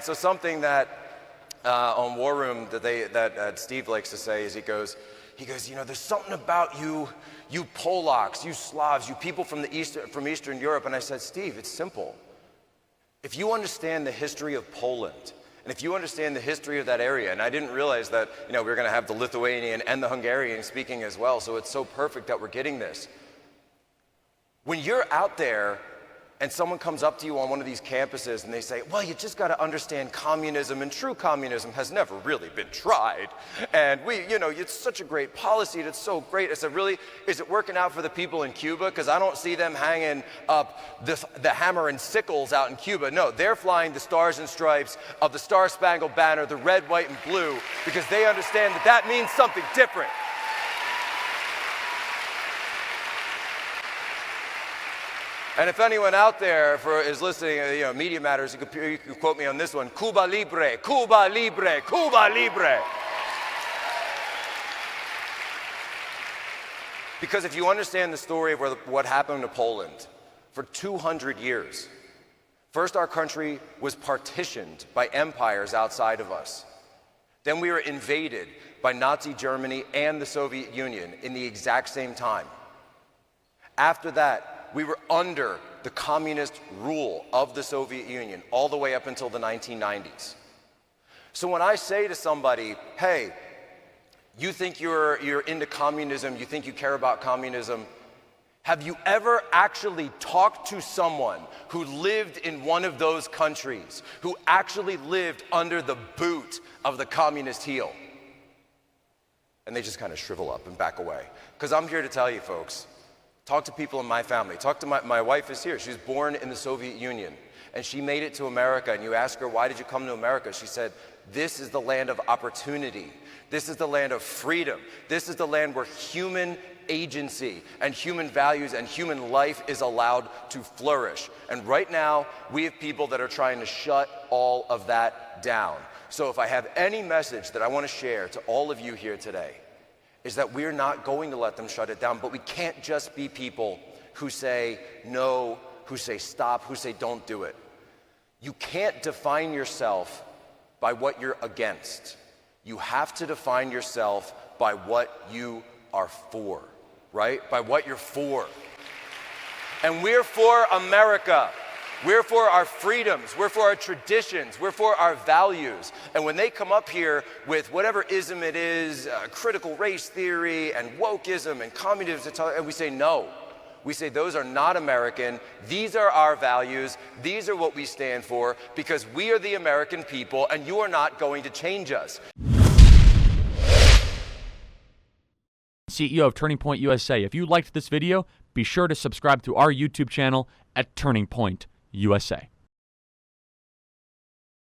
So something that on War Room that Steve likes to say is he goes, you know, there's something about you Polacks, you Slavs, you people from Eastern Europe. And I said, Steve, it's simple. If you understand the history of Poland, and if you understand the history of that area, and I didn't realize that, you know, we're going to have the Lithuanian and the Hungarian speaking as well, so it's so perfect that we're getting this. When you're out there and someone comes up to you on one of these campuses and they say, well, you just got to understand communism, and true communism has never really been tried. And you know, it's such a great policy, and it's so great. I said, really, is it working out for the people in Cuba? Because I don't see them hanging up the hammer and sickles out in Cuba. No, they're flying the stars and stripes of the Star-Spangled Banner, the red, white, and blue, because they understand that that means something different. And if anyone out there is listening, you know, Media Matters, you can quote me on this one: Cuba Libre, Cuba Libre, Cuba Libre. Because if you understand the story of what happened to Poland for 200 years, first our country was partitioned by empires outside of us. Then we were invaded by Nazi Germany and the Soviet Union in the exact same time. After that, we were under the communist rule of the Soviet Union all the way up until the 1990s. So when I say to somebody, hey, you think you're into communism, you think you care about communism, have you ever actually talked to someone who lived in one of those countries, who actually lived under the boot of the communist heel? And they just kind of shrivel up and back away. Because I'm here to tell you, folks, talk to people in my family. Talk to my wife is here. She was born in the Soviet Union, and she made it to America. And you ask her, why did you come to America? She said, this is the land of opportunity. This is the land of freedom. This is the land where human agency and human values and human life is allowed to flourish. And right now, we have people that are trying to shut all of that down. So if I have any message that I want to share to all of you here today, is that we're not going to let them shut it down. But we can't just be people who say no, who say stop, who say don't do it. You can't define yourself by what you're against. You have to define yourself by what you are for, right? By what you're for. And we're for America. We're for our freedoms, we're for our traditions, we're for our values. And when they come up here with whatever ism it is, critical race theory and wokeism and communism, and we say no. We say those are not American. These are our values. These are what we stand for, because we are the American people and you are not going to change us. CEO of Turning Point USA. If you liked this video, be sure to subscribe to our YouTube channel at Turning Point USA.